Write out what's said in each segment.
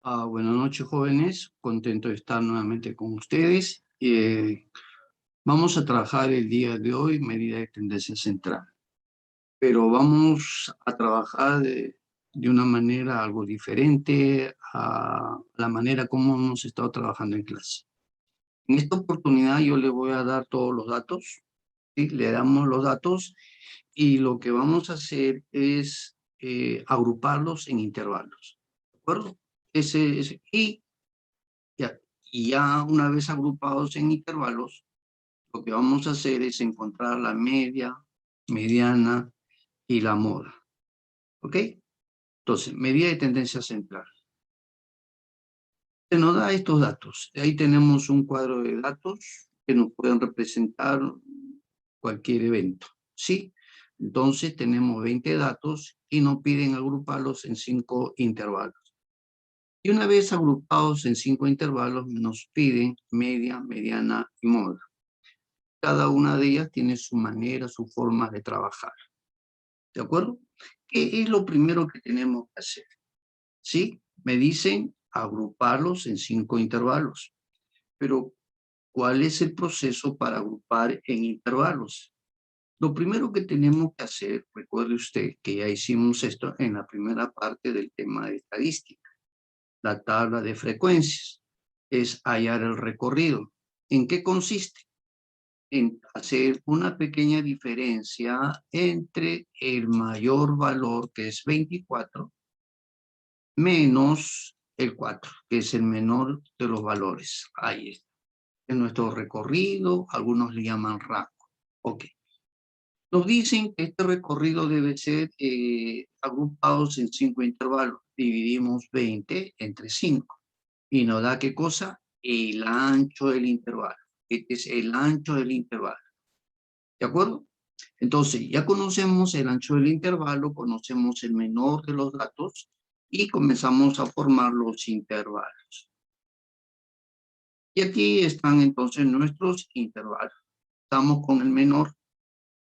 Buenas noches, jóvenes. Contento de estar nuevamente con ustedes. Vamos a trabajar el día de hoy medida de tendencia central, pero vamos a trabajar de una manera algo diferente a la manera como hemos estado trabajando en clase. En esta oportunidad yo le voy a dar todos los datos, ¿sí? Le damos los datos y lo que vamos a hacer es agruparlos en intervalos, ¿de acuerdo? Ya, y ya una vez agrupados en intervalos, lo que vamos a hacer es encontrar la media, mediana y la moda. ¿Ok? Entonces, medida de tendencia central. Se nos da estos datos. Ahí tenemos un cuadro de datos que nos pueden representar cualquier evento. ¿Sí? Entonces, tenemos 20 datos y nos piden agruparlos en 5 intervalos. Y una vez agrupados en 5 intervalos, nos piden media, mediana y moda. Cada una de ellas tiene su manera, su forma de trabajar. ¿De acuerdo? ¿Qué es lo primero que tenemos que hacer? ¿Sí? Me dicen agruparlos en 5 intervalos. Pero, ¿cuál es el proceso para agrupar en intervalos? Lo primero que tenemos que hacer, recuerde usted que ya hicimos esto en la primera parte del tema de estadística, la tabla de frecuencias, es hallar el recorrido. ¿En qué consiste? En hacer una pequeña diferencia entre el mayor valor, que es 24, menos el 4, que es el menor de los valores. Ahí está. En nuestro recorrido, algunos le llaman rango. Ok. Nos dicen que este recorrido debe ser agrupados en 5 intervalos. Dividimos 20 entre 5. Y nos da, ¿qué cosa? El ancho del intervalo. Este es el ancho del intervalo. ¿De acuerdo? Entonces, ya conocemos el ancho del intervalo, conocemos el menor de los datos y comenzamos a formar los intervalos. Y aquí están entonces nuestros intervalos. Estamos con el menor,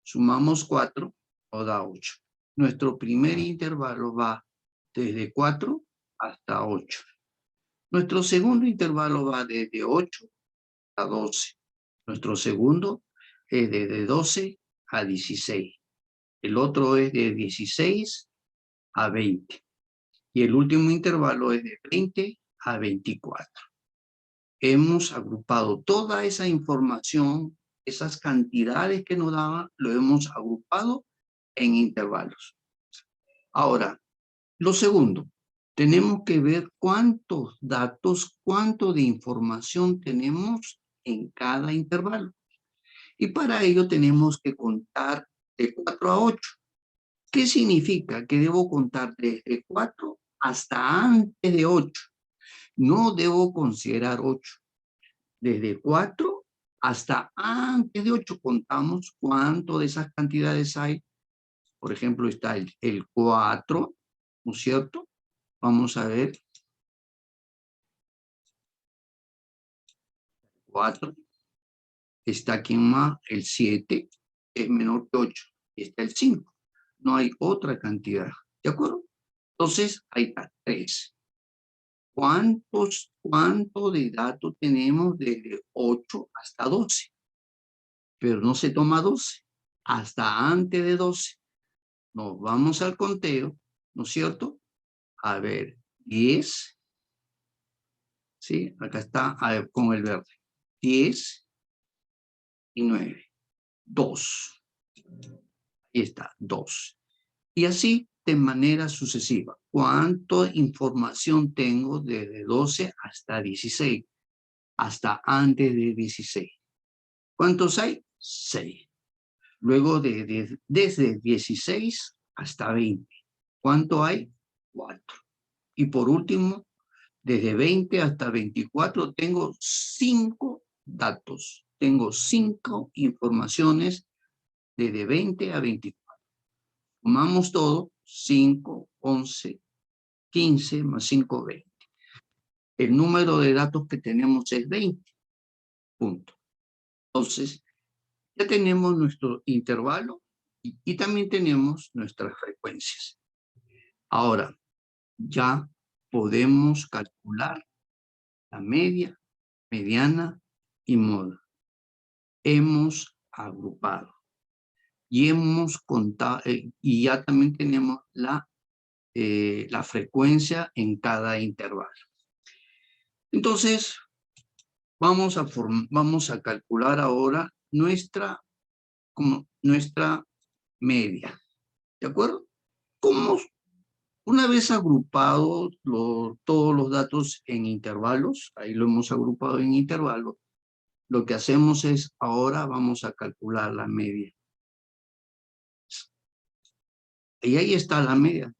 sumamos 4, nos da 8. Nuestro primer intervalo va desde 4 hasta 8. Nuestro segundo intervalo va desde 8 a 12. Nuestro segundo es desde 12 a 16. El otro es de 16 a 20. Y el último intervalo es de 20 a 24. Hemos agrupado toda esa información, esas cantidades que nos daban, lo hemos agrupado en intervalos. Ahora, lo segundo, tenemos que ver cuántos datos, cuánto de información tenemos en cada intervalo. Y para ello tenemos que contar de 4 a 8. ¿Qué significa? Que debo contar desde 4 hasta antes de 8. No debo considerar 8. Desde 4 hasta antes de 8 contamos cuánto de esas cantidades hay. Por ejemplo, está el 4, ¿no es cierto? Vamos a ver. 4. Está aquí más el 7, es menor que 8. Y está el 5. No hay otra cantidad. ¿De acuerdo? Entonces, ahí está, 3. ¿Cuánto de datos tenemos desde 8 hasta 12? Pero no se toma 12, hasta antes de 12. Nos vamos al conteo, ¿no es cierto? A ver, 10, ¿sí? Acá está, a ver, con el verde. 10 y 9. 2. Ahí está, 2. Y así de manera sucesiva. ¿Cuánta información tengo desde 12 hasta 16? Hasta antes de 16. ¿Cuántos hay? 6. Luego desde 16 hasta 20. ¿Cuánto hay? 4. Y por último, desde 20 hasta 24 tengo 5 datos. Tengo 5 informaciones desde 20 a 24. Sumamos todo, 5, 11, 15 más 5, 20. El número de datos que tenemos es 20. Punto. Entonces, ya tenemos nuestro intervalo y también tenemos nuestras frecuencias. Ahora, ya podemos calcular la media, mediana y moda. Hemos agrupado y hemos contado, y ya también tenemos la frecuencia en cada intervalo. Entonces, vamos a calcular ahora nuestra media, ¿de acuerdo? Una vez agrupados todos los datos en intervalos, ahí lo hemos agrupado en intervalos, lo que hacemos es, ahora vamos a calcular la media. Y ahí está la media.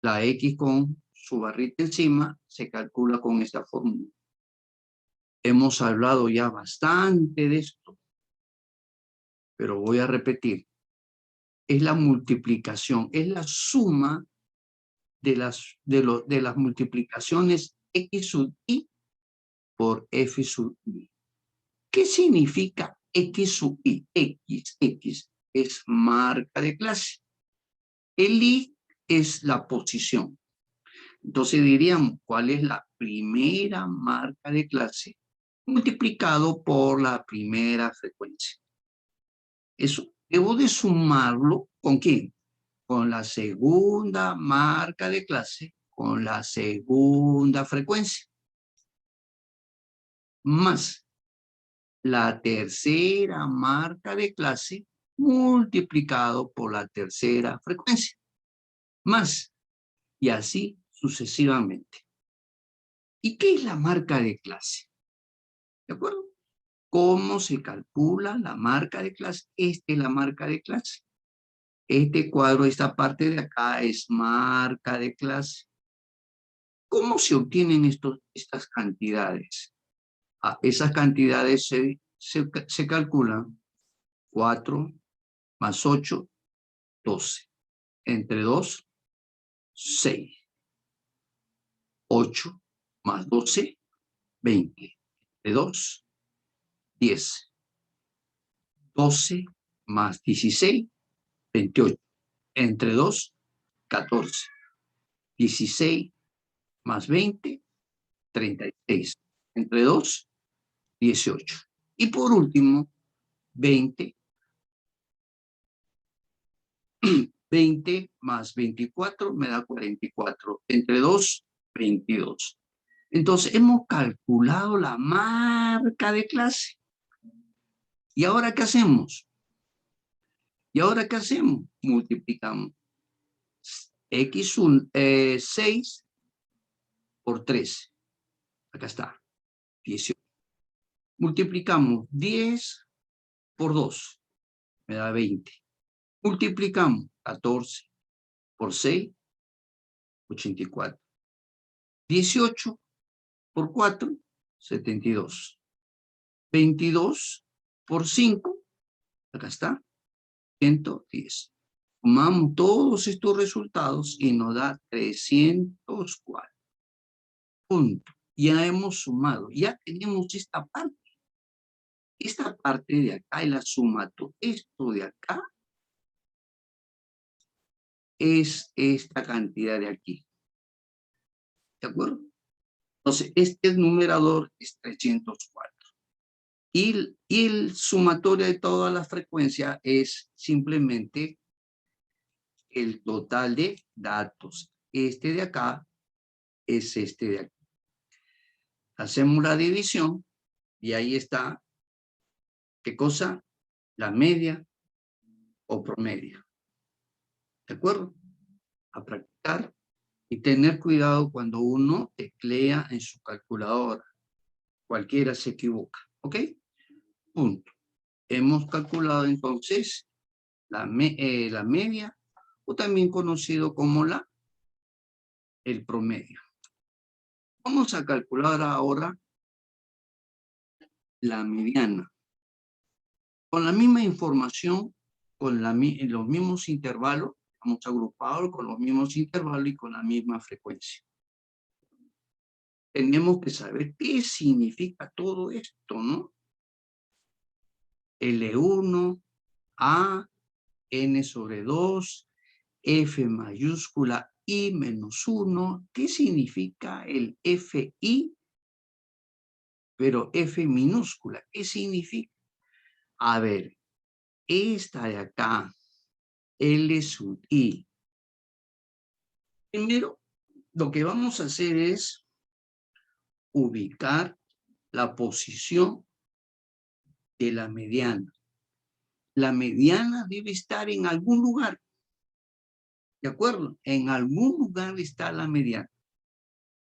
La X con su barrita encima se calcula con esta fórmula. Hemos hablado ya bastante de esto, pero voy a repetir. Es la multiplicación, es la suma de las multiplicaciones X sub I por F sub I. ¿Qué significa X sub I? X es marca de clase. El I es la posición. Entonces diríamos, ¿cuál es la primera marca de clase? Multiplicado por la primera frecuencia. Eso debo de sumarlo, ¿con quién? Con la segunda marca de clase, con la segunda frecuencia. Más la tercera marca de clase multiplicado por la tercera frecuencia. Más, y así sucesivamente. ¿Y qué es la marca de clase? ¿De acuerdo? ¿Cómo se calcula la marca de clase? Esta es la marca de clase. Este cuadro, esta parte de acá es marca de clase. ¿Cómo se obtienen estas cantidades? Esas cantidades se calculan 4 más 8, 12. Entre 2, 6. 8 más 12, 20. Entre 2, 10. 12 más 16, 28. Entre 2, 14. 16 más 20, 36. Entre 2, 18. Y por último, 20 más 24 me da 44. Entre 2, 22. Entonces, hemos calculado la marca de clase. ¿Y ahora qué hacemos? Multiplicamos X1, 6 por 3. Acá está, 18. Multiplicamos 10 por 2, me da 20. Multiplicamos 14 por 6, 84. 18 por 4, 72. 22 por 5, acá está, 110. Sumamos todos estos resultados y nos da 304. Punto. Ya hemos sumado, ya tenemos esta parte. Esta parte de acá es la suma. Esto de acá es esta cantidad de aquí. ¿De acuerdo? Entonces, este numerador es 304. Y el sumatorio de todas las frecuencias es simplemente el total de datos. Este de acá es este de aquí. Hacemos la división y ahí está, ¿qué cosa? La media o promedio. ¿De acuerdo? A practicar y tener cuidado cuando uno teclea en su calculadora. Cualquiera se equivoca. ¿Ok? Punto. Hemos calculado entonces la media, o también conocido como el promedio. Vamos a calcular ahora la mediana. Con la misma información, en los mismos intervalos, vamos agrupados con los mismos intervalos y con la misma frecuencia. Tenemos que saber qué significa todo esto, ¿no? L1, A, N sobre 2, F mayúscula, I menos 1. ¿Qué significa el FI? Pero F minúscula, ¿qué significa? A ver, esta de acá, L sub I. Primero, lo que vamos a hacer es ubicar la posición de la mediana. La mediana debe estar en algún lugar. ¿De acuerdo? En algún lugar está la mediana.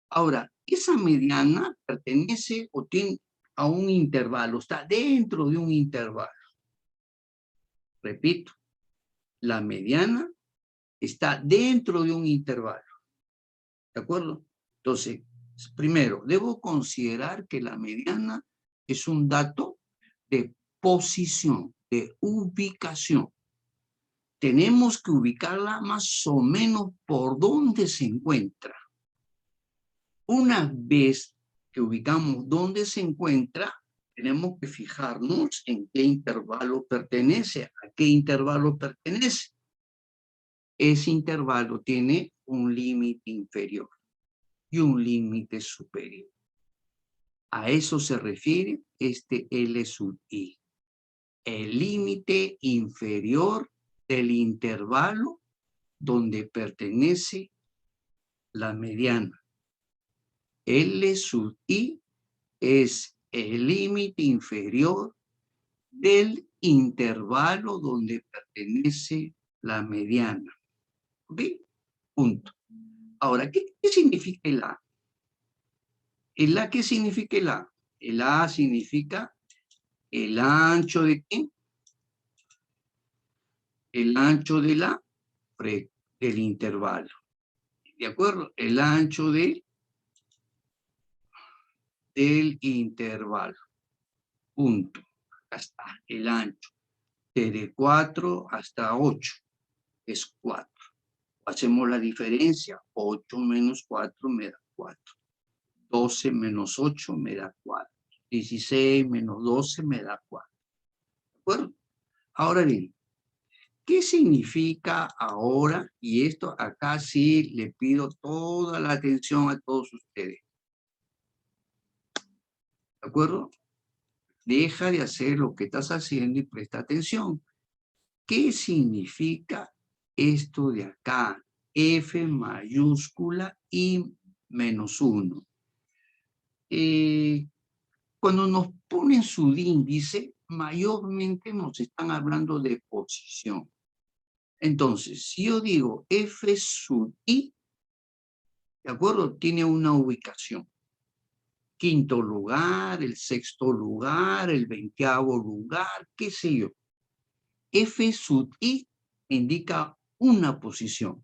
Ahora, esa mediana pertenece o tiene a un intervalo, está dentro de un intervalo. Repito, la mediana está dentro de un intervalo. ¿De acuerdo? Entonces, primero, debo considerar que la mediana es un dato de posición, de ubicación. Tenemos que ubicarla más o menos por donde se encuentra. Una vez que ubicamos dónde se encuentra, tenemos que fijarnos en qué intervalo pertenece, a qué intervalo pertenece. Ese intervalo tiene un límite inferior y un límite superior. A eso se refiere este L sub I. El límite inferior del intervalo donde pertenece la mediana. L sub I es el límite inferior del intervalo donde pertenece la mediana. ¿Ok? Punto. Ahora, ¿qué significa el A? ¿El A qué significa el A? El A significa el ancho de ¿qué? El ancho de del intervalo. ¿De acuerdo? El ancho del intervalo. Punto. Acá está el ancho. Desde 4 hasta 8 es 4. Hacemos la diferencia. 8 menos 4 me da 4. 12 menos 8 me da 4. 16 menos 12 me da 4. ¿De acuerdo? Ahora bien, ¿qué significa ahora? Y esto acá sí le pido toda la atención a todos ustedes. ¿De acuerdo? Deja de hacer lo que estás haciendo y presta atención. ¿Qué significa esto de acá? F mayúscula y menos 1. Cuando nos ponen su índice, mayormente nos están hablando de posición. Entonces, si yo digo F sub I, ¿de acuerdo? Tiene una ubicación. Quinto lugar, el sexto lugar, el 20º lugar, qué sé yo. F sub I indica una posición.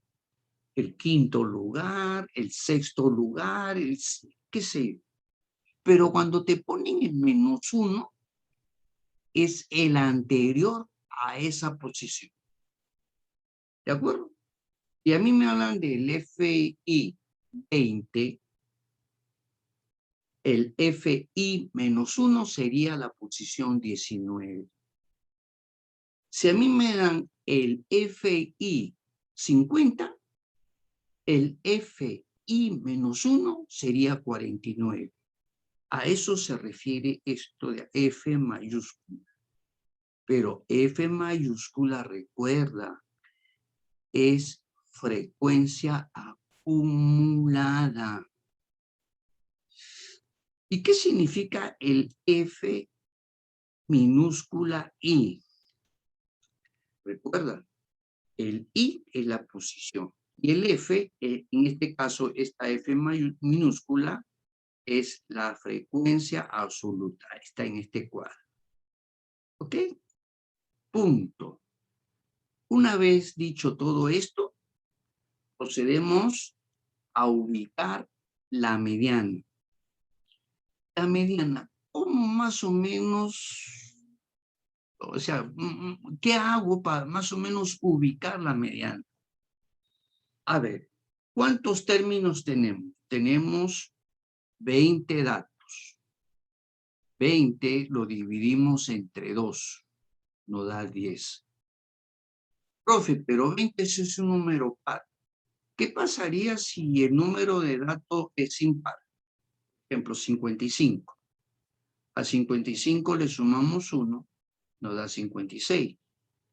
El quinto lugar, el sexto lugar, qué sé yo. Pero cuando te ponen el menos 1, es el anterior a esa posición. ¿De acuerdo? Y a mí me hablan del FI 20, el FI menos 1 sería la posición 19. Si a mí me dan el FI 50, el FI menos 1 sería 49. A eso se refiere esto de F mayúscula. Pero F mayúscula, recuerda, es frecuencia acumulada. ¿Y qué significa el F minúscula I? Recuerda, el I es la posición. Y el F, en este caso, esta F minúscula, es la frecuencia absoluta. Está en este cuadro. ¿Ok? Punto. Una vez dicho todo esto, procedemos a ubicar la mediana. La mediana, ¿cómo más o menos, o sea, qué hago para más o menos ubicar la mediana? A ver, ¿cuántos términos tenemos? Tenemos 20 datos. 20 lo dividimos entre 2, nos da 10. Profe, pero 20 es un número par. ¿Qué pasaría si el número de datos es impar? Por ejemplo, 55. A 55 le sumamos 1, nos da 56.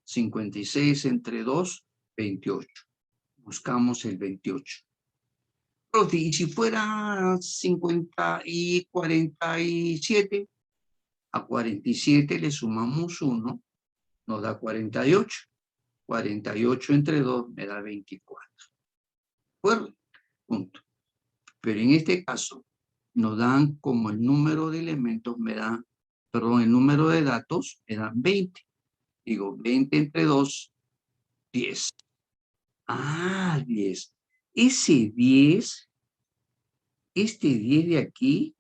56 entre 2, 28. Buscamos el 28. Profe, y si fuera 50 y 47, a 47 le sumamos 1, nos da 48. 48 entre 2 me da 24. ¿De acuerdo? Punto. Pero en este caso, nos dan como el número de elementos me da, perdón, el número de datos me dan 20. Digo, 20 entre 2, 10. Ah, 10. Ese 10, este 10 de aquí,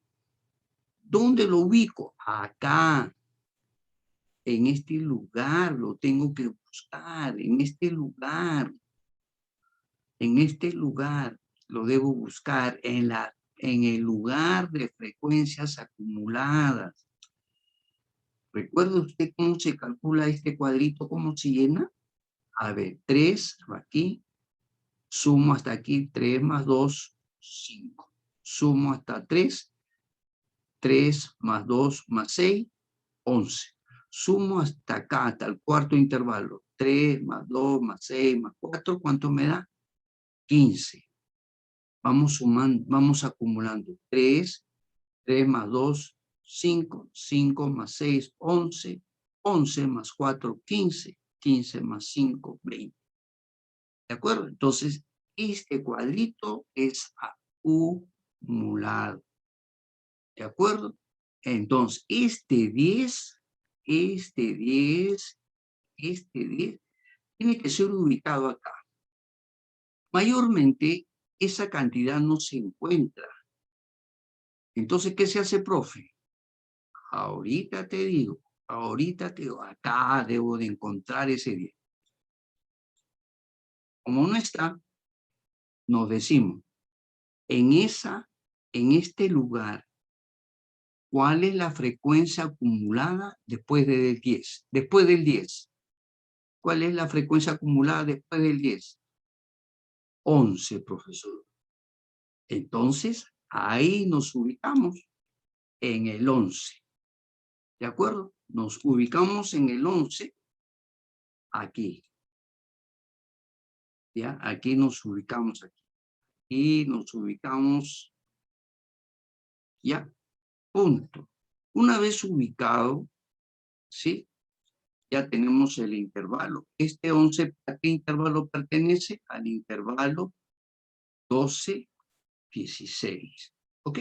¿dónde lo ubico? Acá, en este lugar, lo tengo que buscar, en este lugar. En este lugar lo debo buscar, en el lugar de frecuencias acumuladas. ¿Recuerda usted cómo se calcula este cuadrito, cómo se llena? A ver, 3 aquí, sumo hasta aquí, 3 más 2, 5. Sumo hasta 3, 3 más 2 más 6, 11. Sumo hasta acá, hasta el cuarto intervalo, 3 más 2 más 6 más 4, ¿cuánto me da? 15. Vamos sumando, vamos acumulando. 3, 3 más 2, 5, 5 más 6, 11, 11 más 4, 15, 15 más 5, 20. ¿De acuerdo? Entonces, este cuadrito es acumulado. ¿De acuerdo? Entonces, este 10 tiene que ser ubicado acá. Mayormente, esa cantidad no se encuentra. Entonces, ¿qué se hace, profe? Ahorita te digo, acá debo de encontrar ese 10. Como no está, nos decimos, en este lugar, ¿cuál es la frecuencia acumulada después del 10? Después del 10. ¿Cuál es la frecuencia acumulada después del 10? 11, profesor. Entonces, ahí nos ubicamos en el 11. ¿De acuerdo? Nos ubicamos en el 11, aquí. ¿Ya? Aquí nos ubicamos aquí. Y nos ubicamos, ya, punto. Una vez ubicado, ¿sí? Ya tenemos el intervalo. Este 11, ¿a qué intervalo pertenece? Al intervalo 12, 16. ¿Ok?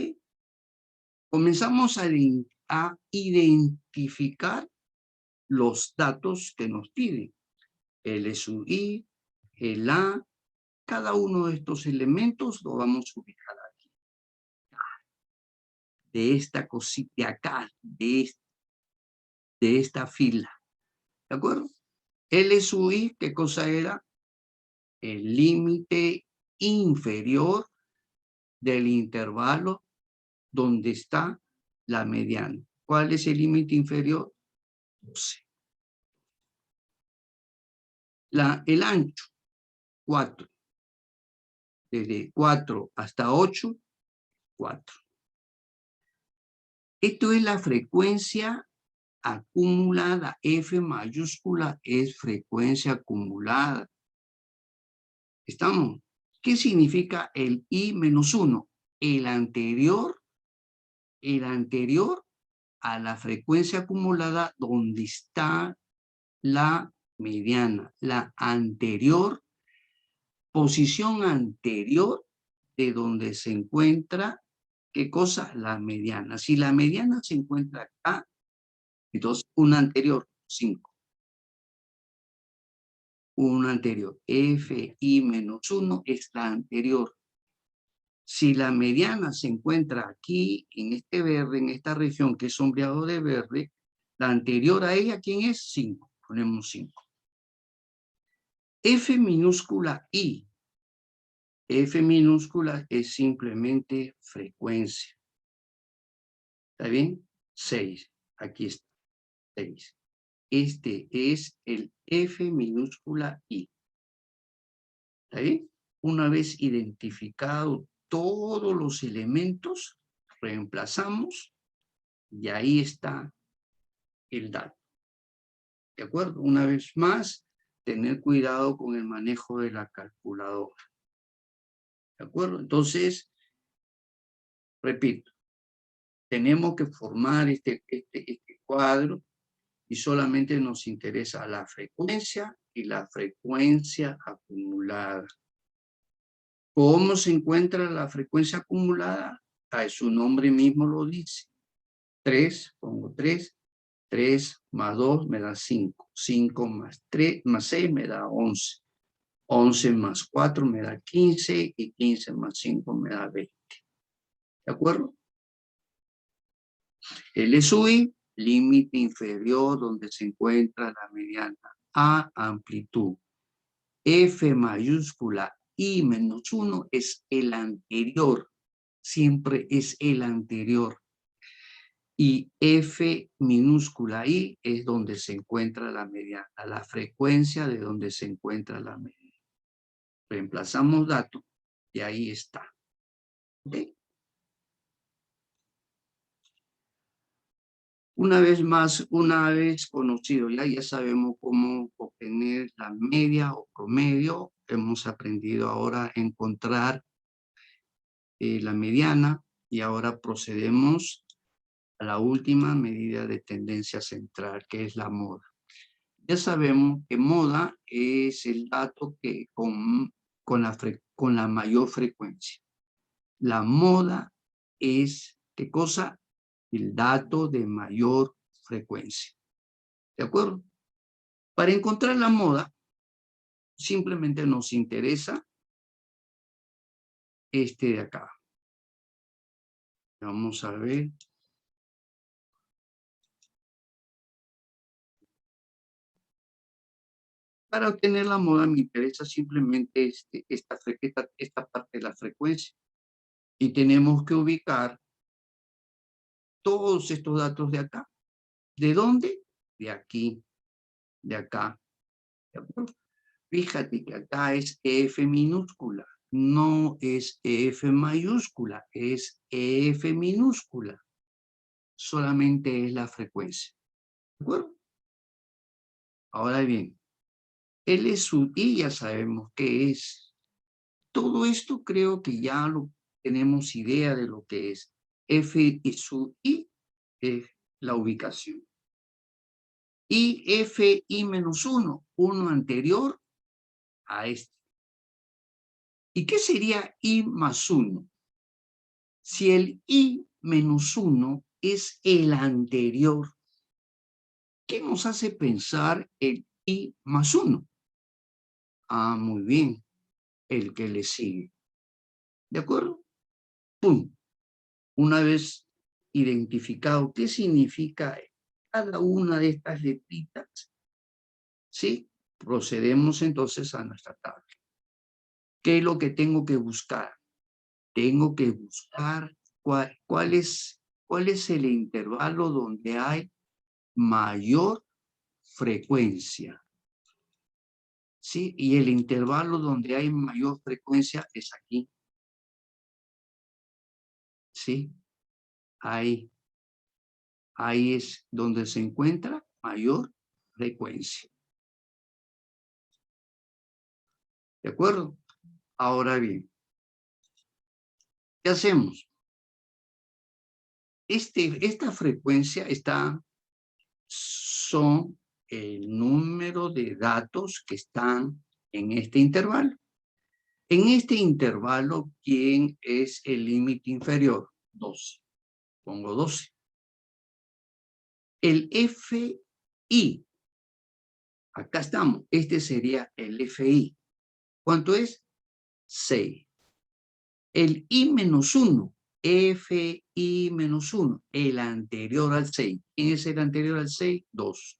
Comenzamos a identificar los datos que nos piden. El SUI, el A, cada uno de estos elementos lo vamos a ubicar aquí. De esta cosita, de acá, de esta fila. ¿De acuerdo? El SUI, ¿qué cosa era? El límite inferior del intervalo donde está la mediana. ¿Cuál es el límite inferior? 12. El ancho, 4. Desde 4 hasta 8, 4. Esto es la frecuencia acumulada. F mayúscula es frecuencia acumulada. ¿Estamos? ¿Qué significa el I menos 1? El anterior a la frecuencia acumulada donde está la mediana, la anterior, posición anterior de donde se encuentra, ¿qué cosa? La mediana. Si la mediana se encuentra acá, entonces una anterior, 5. Una anterior, Fi menos 1 es la anterior. Si la mediana se encuentra aquí, en este verde, en esta región que es sombreado de verde, la anterior a ella, ¿quién es? 5. Ponemos 5. F minúscula I. F minúscula es simplemente frecuencia. ¿Está bien? 6. Aquí está. 6. Este es el F minúscula I. ¿Está bien? una vez identificado todos los elementos, reemplazamos y ahí está el dato. ¿De acuerdo? Una vez más, tener cuidado con el manejo de la calculadora. ¿De acuerdo? Entonces, repito, tenemos que formar este cuadro y solamente nos interesa la frecuencia y la frecuencia acumulada. ¿Cómo se encuentra la frecuencia acumulada? Su nombre mismo lo dice. 3, pongo 3. 3 más 2 me da 5. 5 más 3 más 6 me da 11. 11 más 4 me da 15 y 15 más 5 me da 20. ¿De acuerdo? El SUI, límite inferior donde se encuentra la mediana. A, amplitud. F mayúscula I menos 1 es el anterior. Siempre es el anterior. Y F minúscula I es donde se encuentra la mediana, la frecuencia de donde se encuentra la mediana. Reemplazamos dato y ahí está. ¿Okay? Una vez más, una vez conocido, ya sabemos cómo obtener la media o promedio. Hemos aprendido ahora a encontrar la mediana y ahora procedemos a la última medida de tendencia central, que es la moda. Ya sabemos que moda es el dato que con la mayor frecuencia. La moda es, ¿qué cosa? El dato de mayor frecuencia. ¿De acuerdo? Para encontrar la moda, simplemente nos interesa este de acá. Vamos a ver. Para obtener la moda me interesa simplemente esta parte de la frecuencia. Y tenemos que ubicar todos estos datos de acá. ¿De dónde? De aquí, de acá. ¿De acuerdo? Fíjate que acá es EF minúscula, no es EF mayúscula, es EF minúscula. Solamente es la frecuencia. ¿De acuerdo? Ahora bien, L sub I ya sabemos qué es. Todo esto creo que ya lo tenemos idea de lo que es. F sub I es la ubicación. Y FI menos 1, uno anterior a este. ¿Y qué sería I más 1? Si el I menos 1 es el anterior, ¿qué nos hace pensar el I más 1? Ah, muy bien, el que le sigue. ¿De acuerdo? ¡Pum! Una vez identificado qué significa cada una de estas letritas, ¿sí? Procedemos entonces a nuestra tabla. ¿Qué es lo que tengo que buscar? Tengo que buscar cuál es el intervalo donde hay mayor frecuencia. ¿Sí? Y el intervalo donde hay mayor frecuencia es aquí. ¿Sí? Ahí. Ahí es donde se encuentra mayor frecuencia. ¿De acuerdo? Ahora bien, ¿qué hacemos? Esta frecuencia son el número de datos que están en este intervalo. En este intervalo, ¿quién es el límite inferior? 12. Pongo 12. El FI, acá estamos, este sería el FI. ¿Cuánto es? 6. El I menos 1, FI menos 1, el anterior al 6. ¿Quién es el anterior al 6? 2.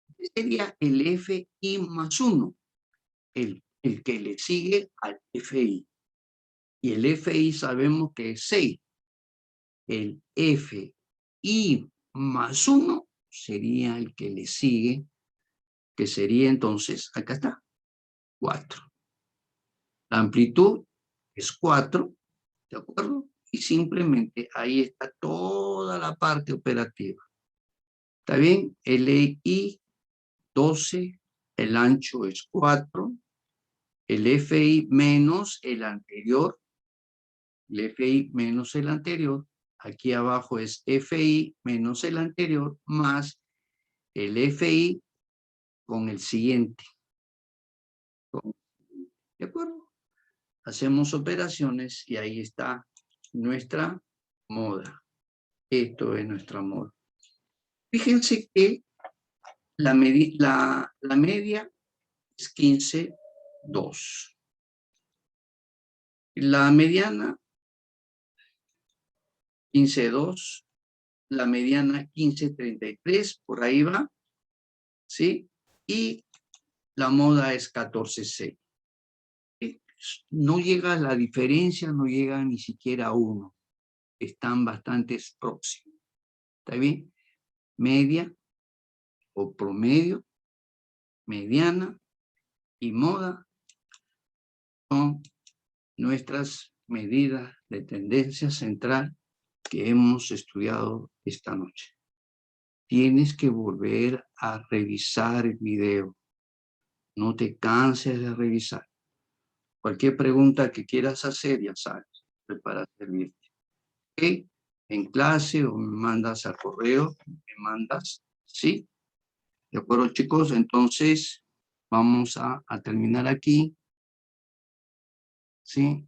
Este sería el FI más 1, el que le sigue al FI. Y el FI sabemos que es 6. El FI más 1 sería el que le sigue, que sería entonces, acá está, 4. La amplitud es 4, ¿de acuerdo? Y simplemente ahí está toda la parte operativa. ¿Está bien? LI 12, el ancho es 4, el FI menos el anterior, el FI menos el anterior, aquí abajo es FI menos el anterior, más el FI con el siguiente. ¿De acuerdo? Hacemos operaciones y ahí está nuestra moda. Esto es nuestra moda. Fíjense que la media es 15,2. La mediana, 15,2. La mediana, 15,33. Por ahí va. ¿Sí? Y la moda es 14,6. No llega la diferencia, no llega ni siquiera a 1. Están bastante próximos. ¿Está bien? Media o promedio, mediana y moda son nuestras medidas de tendencia central que hemos estudiado esta noche. Tienes que volver a revisar el video. No te canses de revisar. Cualquier pregunta que quieras hacer, ya sabes, estoy para servirte. ¿Ok? En clase o me mandas al correo, me mandas, ¿sí? ¿De acuerdo, chicos? Entonces, vamos a terminar aquí. ¿Sí?